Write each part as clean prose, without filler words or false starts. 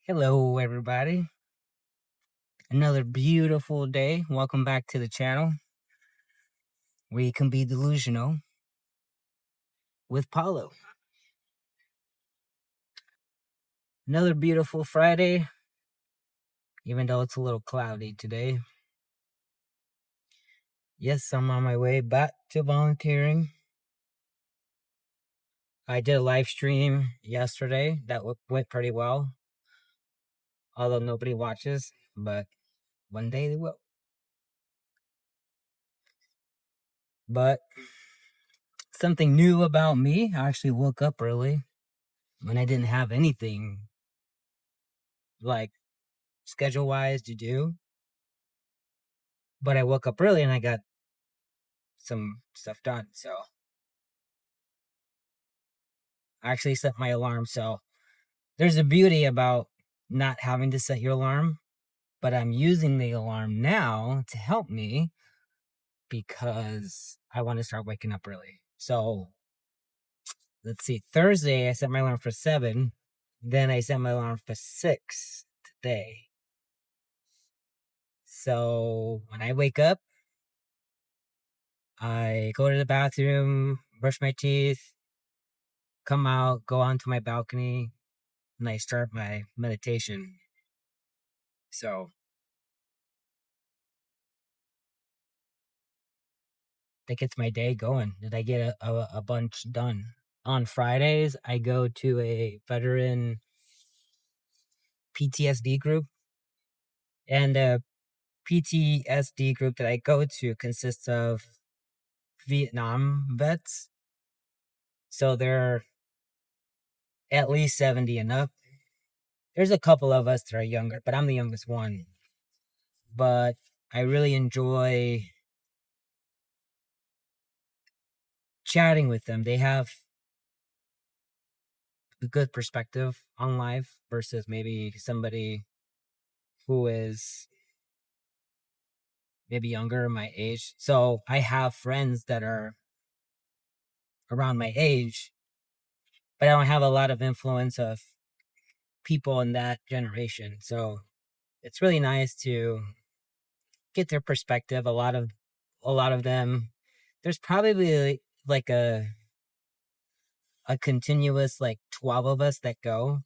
Hello, everybody. Another beautiful day. Welcome back to the channel where you can be delusional with Paulo. Another beautiful Friday, even though it's a little cloudy today. Yes, I'm on my way back to volunteering. I did a live stream yesterday that went pretty well, although nobody watches, but one day they will. But something new about me, I actually woke up early when I didn't have anything like schedule wise to do. But I woke up early and I got some stuff done. So I actually set my alarm. So there's a beauty about not having to set your alarm, but I'm using the alarm now to help me because I want to start waking up early. So let's see. Thursday, I set my alarm for 7. Then I set my alarm for 6 today. So when I wake up, I go to the bathroom, brush my teeth, come out, go onto my balcony, and I start my meditation. So that gets my day going. Did I get a bunch done? On Fridays, I go to a veteran PTSD group, and the PTSD group that I go to consists of Vietnam vets. So they're at least 70 and up. There's a couple of us that are younger, but I'm the youngest one. But I really enjoy chatting with them. They have a good perspective on life versus maybe somebody who is maybe younger my age. So I have friends that are around my age, but I don't have a lot of influence of people in that generation. So it's really nice to get their perspective. A lot of them, there's probably like a continuous like 12 of us that go,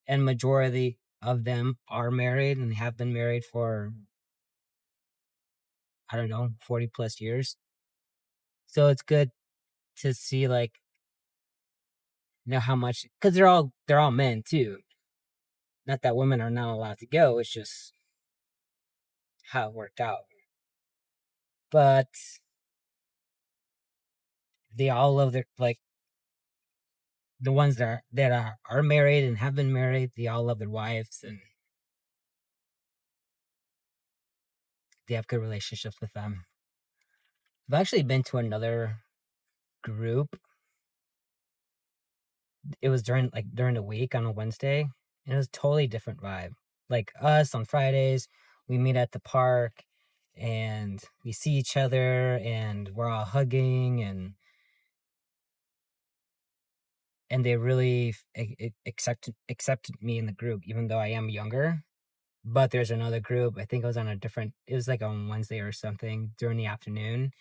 and majority of them are married and have been married for, I don't know, 40 plus years. So it's good to see, like, how much, because they're all men too. Not that women are not allowed to go, it's just how it worked out. But they all love their, like, the ones that are married and have been married, they all love their wives and they have good relationships with them. I've actually been to another group. It was during the week on a Wednesday, and it was a totally different vibe. Like us on Fridays, we meet at the park and we see each other and we're all hugging, and they really accepted me in the group, even though I am younger. But there's another group. I think it was on a different. It was like on Wednesday or something during the afternoon,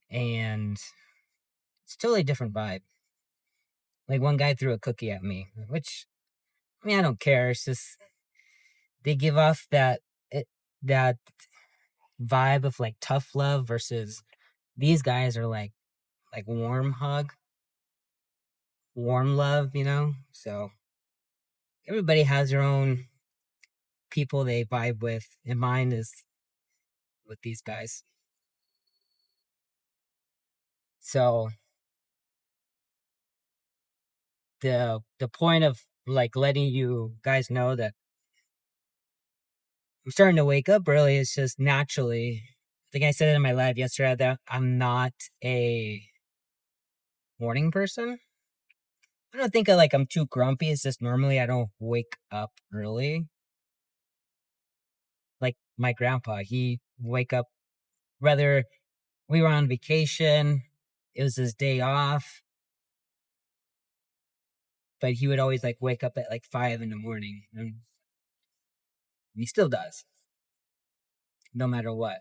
and it's totally different vibe. Like one guy threw a cookie at me, which, I mean, I don't care. It's just they give off that vibe of like tough love versus these guys are like warm hug, warm love. So everybody has their own people they vibe with, and mine is with these guys. So the point of like letting you guys know that I'm starting to wake up early is just naturally. I think I said it in my live yesterday that I'm not a morning person. I don't think I'm too grumpy. It's just normally I don't wake up early. Like my grandpa, he wake up, whether we were on vacation, it was his day off, but he would always like wake up at like 5 in the morning. And He still does, no matter what.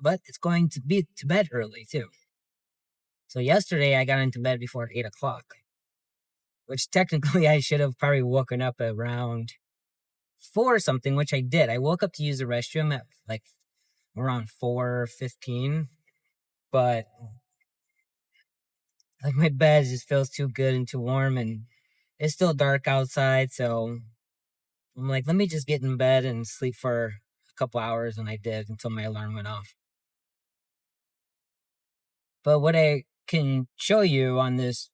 But it's going to be to bed early too. So yesterday I got into bed before 8 o'clock, which technically I should have probably woken up around four or something, which I did. I woke up to use the restroom at like around 4:15, but like my bed just feels too good and too warm, and it's still dark outside, so I'm like, let me just get in bed and sleep for a couple hours, and I did until my alarm went off. But what I can show you on this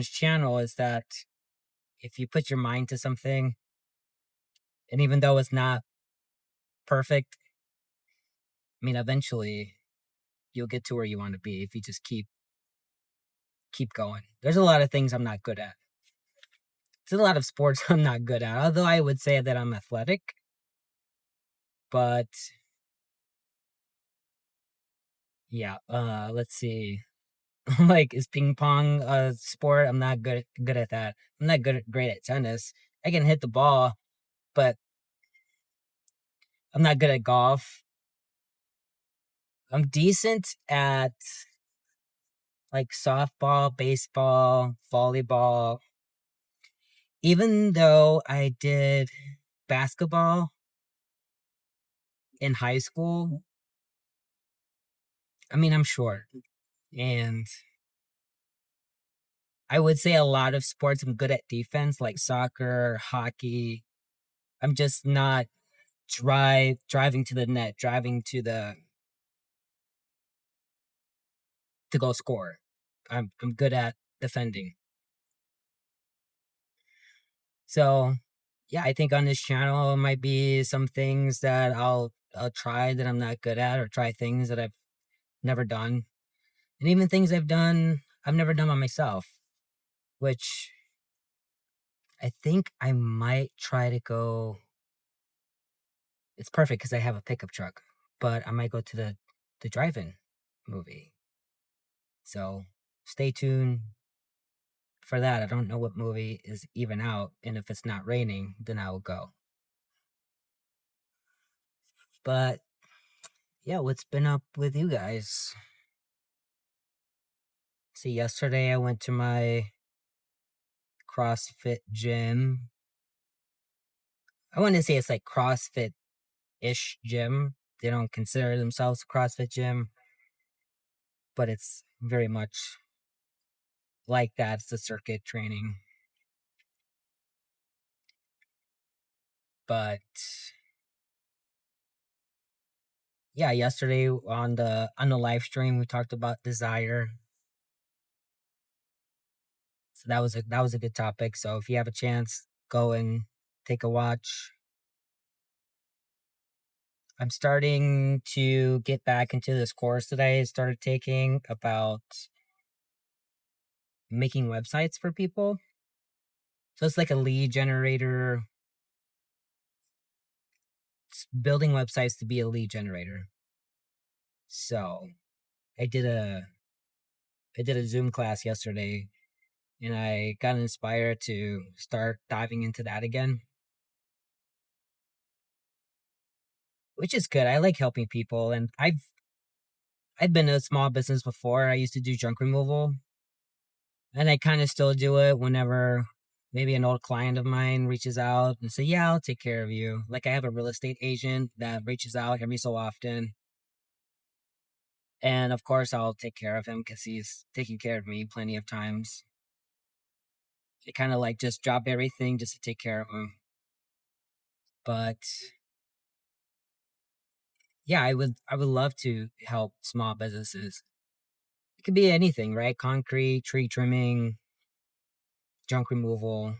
channel is that if you put your mind to something, and even though it's not perfect, I mean, eventually you'll get to where you want to be if you just keep going. There's a lot of things I'm not good at. There's a lot of sports I'm not good at. Although I would say that I'm athletic, but yeah, let's see. Like, is ping pong a sport? I'm not good at that. I'm not great at tennis. I can hit the ball, but I'm not good at golf. I'm decent at like softball, baseball, volleyball. Even though I did basketball in high school, I mean, I'm short. And I would say a lot of sports I'm good at defense, like soccer, hockey. I'm just not driving to the net, driving to go score. I'm good at defending. So yeah, I think on this channel might be some things that I'll try that I'm not good at, or try things that I've never done. And even things I've never done by myself, which I think I might try to go. It's perfect because I have a pickup truck, but I might go to the drive-in movie. So stay tuned for that. I don't know what movie is even out, and if it's not raining, then I will go. But yeah, what's been up with you guys? See, yesterday I went to my CrossFit gym. I want to say it's like CrossFit ish gym. They don't consider themselves a CrossFit gym, but it's very much like that. It's a circuit training. But yeah, yesterday on the live stream we talked about desire. So that was a good topic. So if you have a chance, go and take a watch. I'm starting to get back into this course that I started taking about making websites for people. So it's like a lead generator, building websites to be a lead generator. So I did a I did a Zoom class yesterday, and I got inspired to start diving into that again, which is good. I like helping people, and I've been a small business before. I used to do junk removal, and I kind of still do it whenever maybe an old client of mine reaches out and say, "Yeah, I'll take care of you." Like, I have a real estate agent that reaches out every so often, and of course I'll take care of him because he's taken care of me plenty of times. I kind of like just drop everything just to take care of him. But yeah, I would love to help small businesses. It could be anything, right? Concrete, tree trimming, junk removal,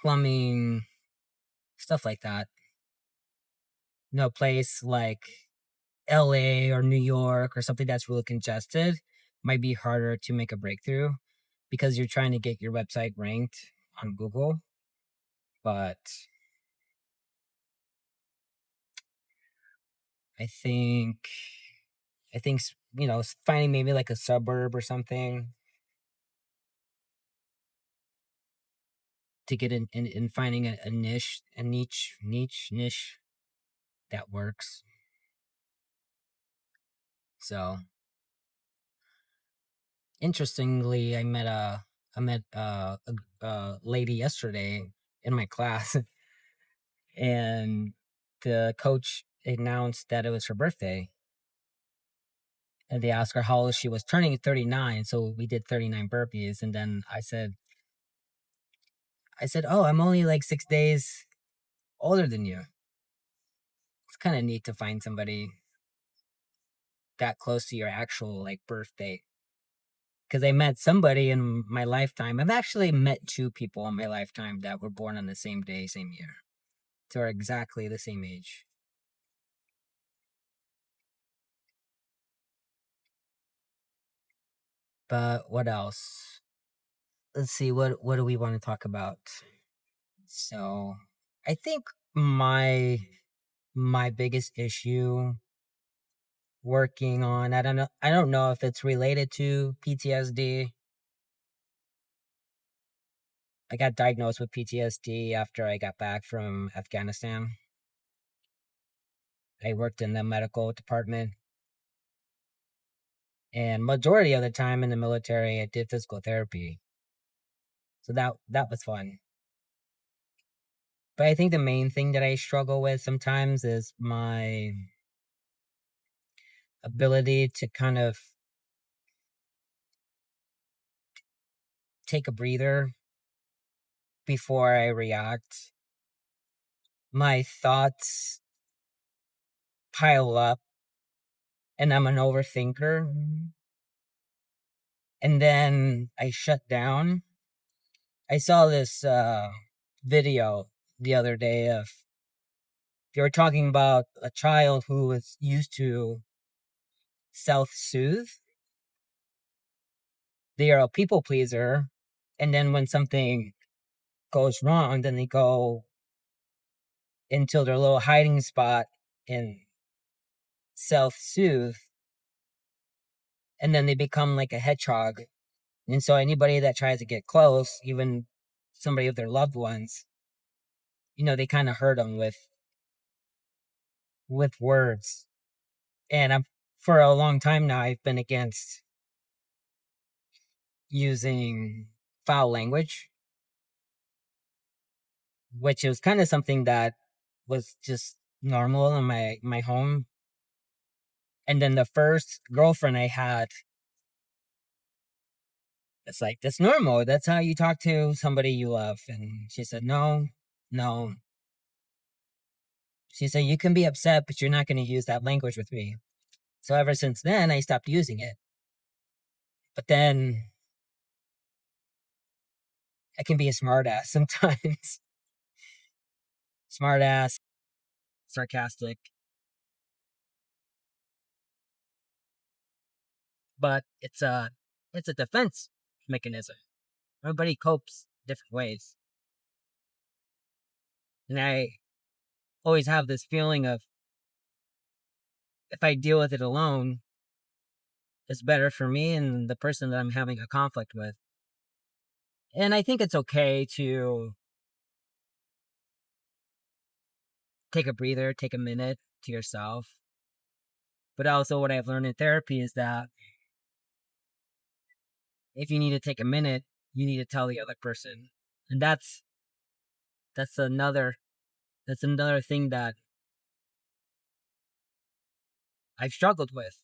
plumbing, stuff like that. No place like LA or New York or something that's really congested might be harder to make a breakthrough because you're trying to get your website ranked on Google. But I think finding maybe like a suburb or something. to get in finding a niche, niche that works. So interestingly, I met a lady yesterday in my class, and the coach announced that it was her birthday, and they asked her how old she was, turning 39. So we did 39 burpees, and then I said, "Oh, I'm only like 6 days older than you." It's kind of neat to find somebody that close to your actual like birthday. Because I met somebody in my lifetime. I've actually met two people in my lifetime that were born on the same day, same year. So are exactly the same age. But what else? Let's see, what do we want to talk about? So I think my biggest issue working on, I don't know if it's related to PTSD. I got diagnosed with PTSD after I got back from Afghanistan. I worked in the medical department, and majority of the time in the military I did physical therapy. So that was fun. But I think the main thing that I struggle with sometimes is my ability to kind of take a breather before I react. My thoughts pile up, and I'm an overthinker. And then I shut down. I saw this video the other day of, they were talking about a child who was used to self soothe. They are a people pleaser, and then when something goes wrong, then they go into their little hiding spot and self soothe, and then they become like a hedgehog. And so anybody that tries to get close, even somebody of their loved ones, they kind of hurt them with words. And I'm for a long time now, I've been against using foul language, which was kind of something that was just normal in my home. And then the first girlfriend I had, it's like, that's normal. That's how you talk to somebody you love. And she said, no, no. She said, you can be upset, but you're not going to use that language with me. So ever since then, I stopped using it. But then I can be a smartass sometimes. Smartass, sarcastic, but it's a defense mechanism. Everybody copes different ways. And I always have this feeling of, if I deal with it alone, it's better for me and the person that I'm having a conflict with. And I think it's okay to take a breather, take a minute to yourself. But also, what I've learned in therapy is that if you need to take a minute, you need to tell the other person. And that's another that's another thing that I've struggled with.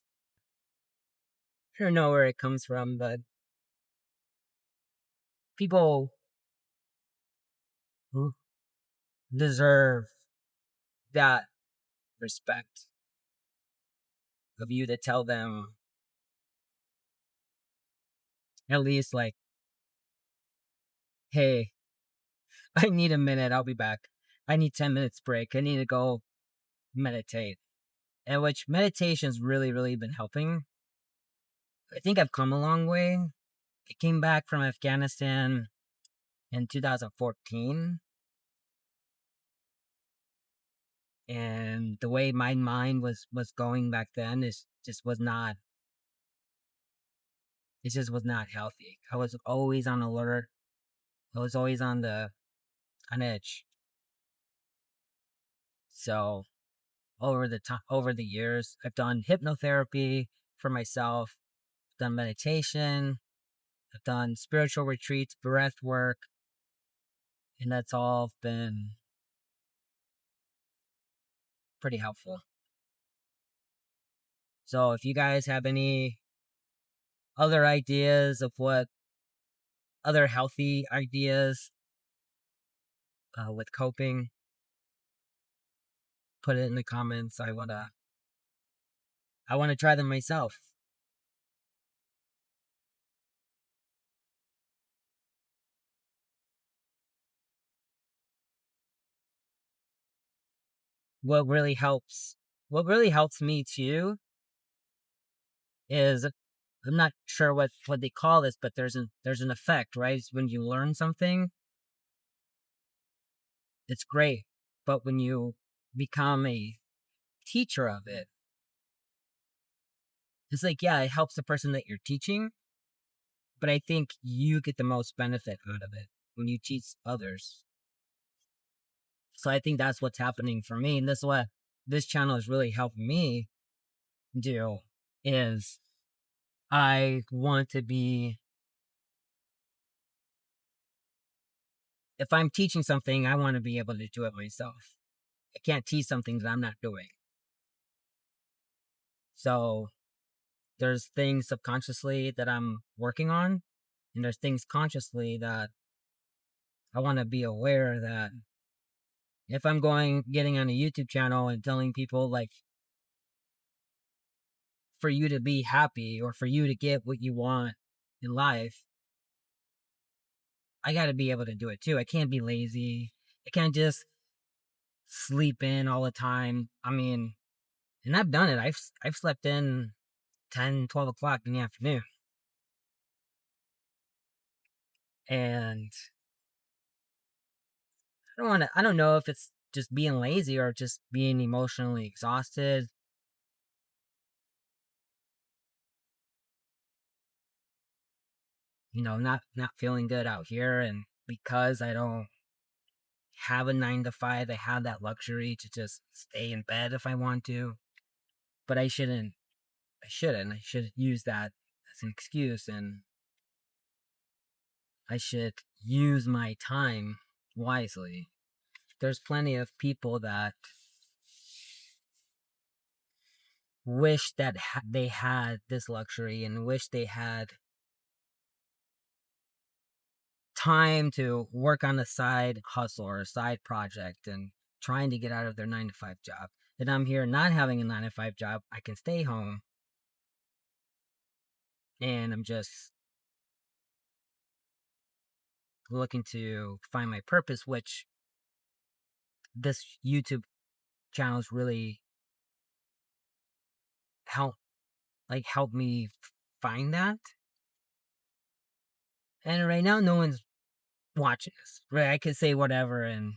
I don't know where it comes from, but people who deserve that respect of you to tell them, at least, like, hey, I need a minute, I'll be back. I need 10 minutes break. I need to go meditate. And which meditation's really, really been helping. I think I've come a long way. I came back from Afghanistan in 2014, and the way my mind was going back then is just was not it just was not healthy. I was always on alert. I was always on the an itch. So over the years, I've done hypnotherapy for myself, done meditation, I've done spiritual retreats, breath work, and that's all been pretty helpful. So if you guys have any other ideas of what other healthy ideas with coping, put it in the comments. I wanna try them myself. What really helps what really helps me too is I'm not sure what they call this, but there's an effect, right? It's when you learn something, it's great. But when you become a teacher of it, it's like, yeah, it helps the person that you're teaching, but I think you get the most benefit out of it when you teach others. So I think that's what's happening for me. And this is what this channel is really helping me do is I want to be if I'm teaching something, I want to be able to do it myself. I can't teach something that I'm not doing. So there's things subconsciously that I'm working on, and there's things consciously that I want to be aware that if I'm getting on a YouTube channel and telling people like for you to be happy or for you to get what you want in life, I got to be able to do it too. I can't be lazy. I can't just sleep in all the time. I mean, and I've done it. I've slept in 10, 12 o'clock in the afternoon. And I don't know if it's just being lazy or just being emotionally exhausted. Not feeling good out here, and because I don't have a 9 to 5, I have that luxury to just stay in bed if I want to. But I should use that as an excuse, and I should use my time wisely. There's plenty of people that wish that they had this luxury and wish they had time to work on a side hustle or a side project and trying to get out of their 9 to 5 job. And I'm here not having a 9 to 5 job. I can stay home and I'm just looking to find my purpose, which this YouTube channel is really help help me find that. And right now no one's watching this. Right? I could say whatever and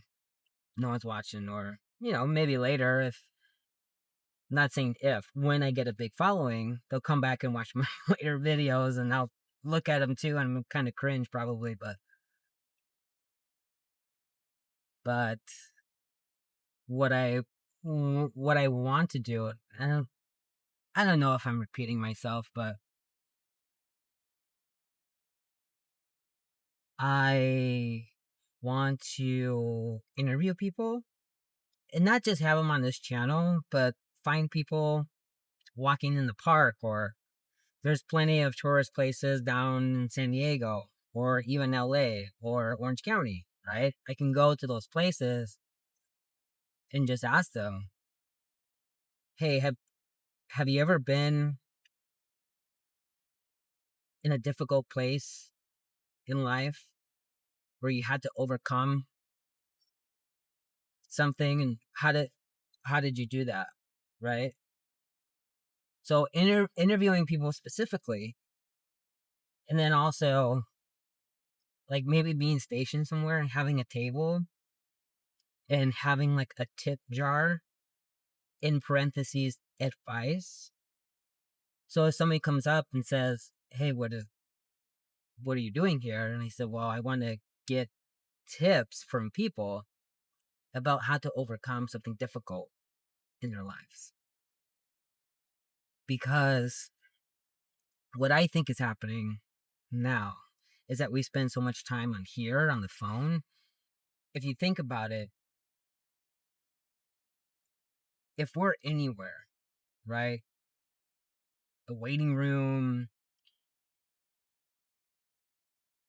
no one's watching, or maybe later, if not saying if, when I get a big following, they'll come back and watch my later videos and I'll look at them too and I'm kind of cringe probably, but what I what I want to do, I don't know if I'm repeating myself, but I want to interview people and not just have them on this channel, but find people walking in the park, or there's plenty of tourist places down in San Diego or even LA or Orange County, right? I can go to those places and just ask them, "Hey, have you ever been in a difficult place in life where you had to overcome something, and how did you do that?" Right? So interviewing people specifically, and then also like maybe being stationed somewhere and having a table and having like a tip jar in parentheses advice. So if somebody comes up and says, "Hey, what are you doing here?" And I said, "Well, I want to get tips from people about how to overcome something difficult in their lives. Because what I think is happening now is that we spend so much time on here on the phone. If you think about it, if we're anywhere, right? A waiting room,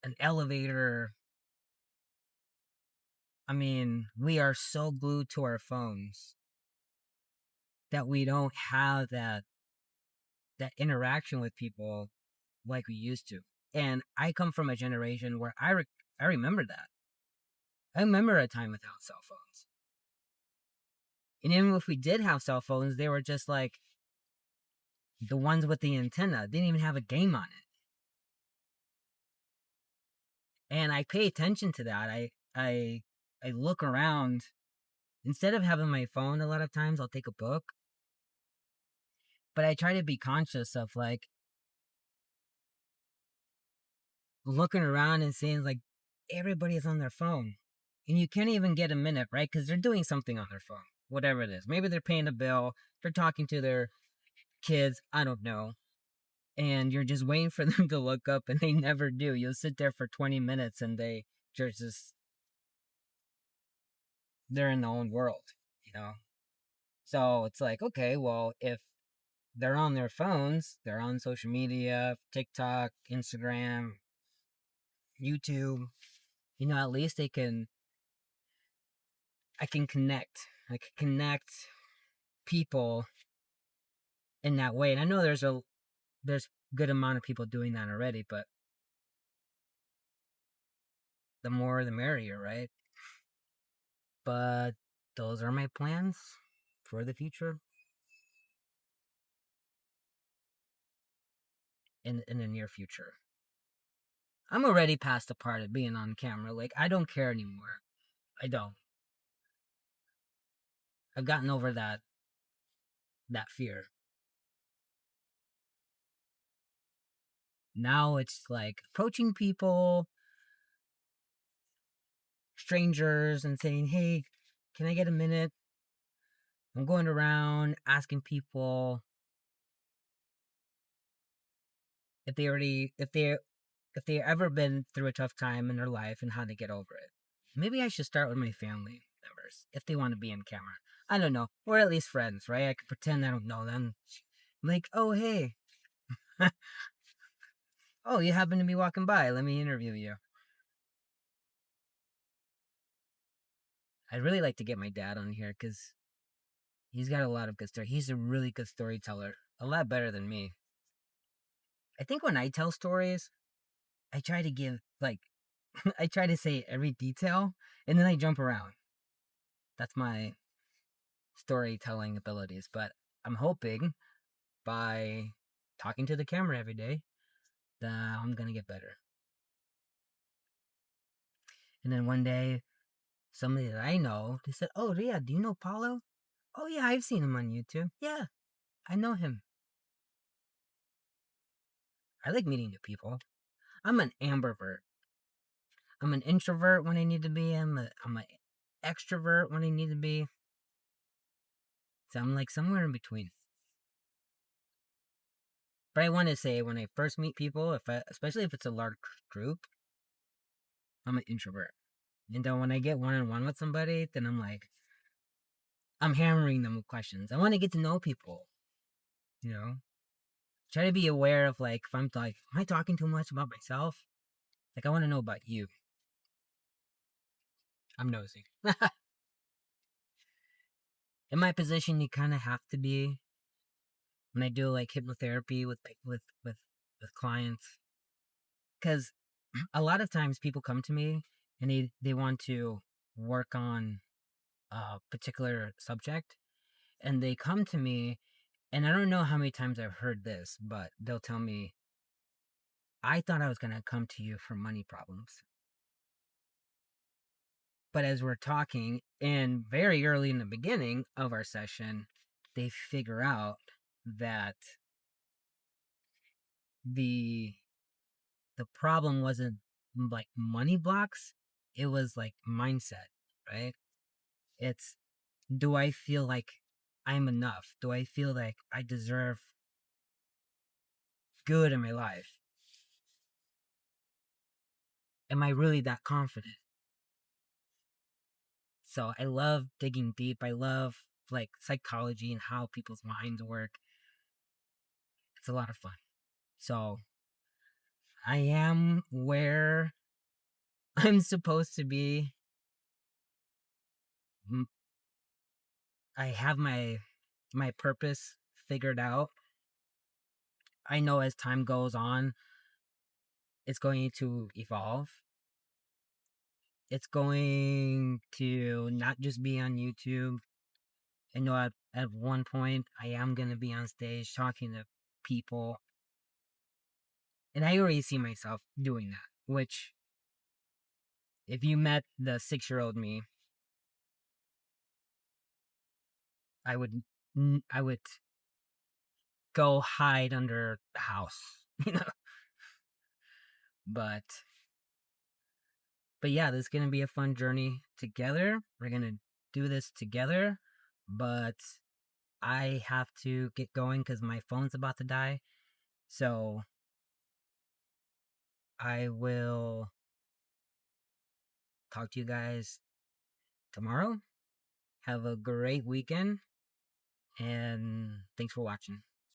an elevator, I mean, we are so glued to our phones that we don't have that interaction with people like we used to. And I come from a generation where I remember that. I remember a time without cell phones. And even if we did have cell phones, they were just like the ones with the antenna. They didn't even have a game on it. And I pay attention to that. I look around. Instead of having my phone, a lot of times I'll take a book. But I try to be conscious of like looking around and seeing like everybody is on their phone. And you can't even get a minute, right? Because they're doing something on their phone, whatever it is. Maybe they're paying a bill, they're talking to their kids, I don't know. And you're just waiting for them to look up and they never do. You'll sit there for 20 minutes and they're in their own world, you know? So it's like, okay, well, if they're on their phones, they're on social media, TikTok, Instagram, YouTube, at least I can connect. I can connect people in that way. And I know there's good amount of people doing that already, but the more the merrier, right? But those are my plans for the future in the near future. I'm already past the part of being on camera. Like I don't care anymore. I don't. I've gotten over that fear. Now it's like approaching people, strangers, and saying, "Hey, can I get a minute?" I'm going around asking people if they already if they ever been through a tough time in their life and how to get over it. Maybe I should start with my family members if they want to be in camera. I don't know, or at least friends, right? I could pretend I don't know them. I'm like, oh hey, oh you happen to be walking by. Let me interview you. I'd really like to get my dad on here because he's got a lot of good story. He's a really good storyteller, a lot better than me. I think when I tell stories, I try to give like I try to say every detail and then I jump around. That's my storytelling abilities. But I'm hoping by talking to the camera every day that I'm gonna get better. And then one day, somebody that I know, they said, "Oh yeah, do you know Paulo? Oh yeah, I've seen him on YouTube. Yeah, I know him. I like meeting new people. I'm an ambivert. I'm an introvert when I need to be. I'm an extrovert when I need to be. So I'm like somewhere in between. But I want to say when I first meet people, especially if it's a large group, I'm an introvert. And then when I get one on one with somebody, then I'm hammering them with questions. I want to get to know people. You know, try to be aware of like if I'm like, am I talking too much about myself? Like I want to know about you. I'm nosy. In my position, you kind of have to be when I do like hypnotherapy with clients because a lot of times people come to me and they want to work on a particular subject and they come to me and I don't know how many times I've heard this, but they'll tell me, I thought I was going to come to you for money problems. But as we're talking, and very early in the beginning of our session, they figure out that the the problem wasn't like money blocks, it was like mindset, right? It's, do I feel like I'm enough? Do I feel like I deserve good in my life? Am I really that confident? So I love digging deep. I love like psychology and how people's minds work. It's a lot of fun. So I am where I'm supposed to be. I have my purpose figured out. I know as time goes on, it's going to evolve. It's going to not just be on YouTube. I know at one point I am going to be on stage talking to people. And I already see myself doing that, which if you met the 6-year-old me, I would go hide under the house, you know. But yeah, this is gonna be a fun journey together. We're gonna do this together, but I have to get going because my phone's about to die. So I will talk to you guys tomorrow. Have a great weekend, and thanks for watching.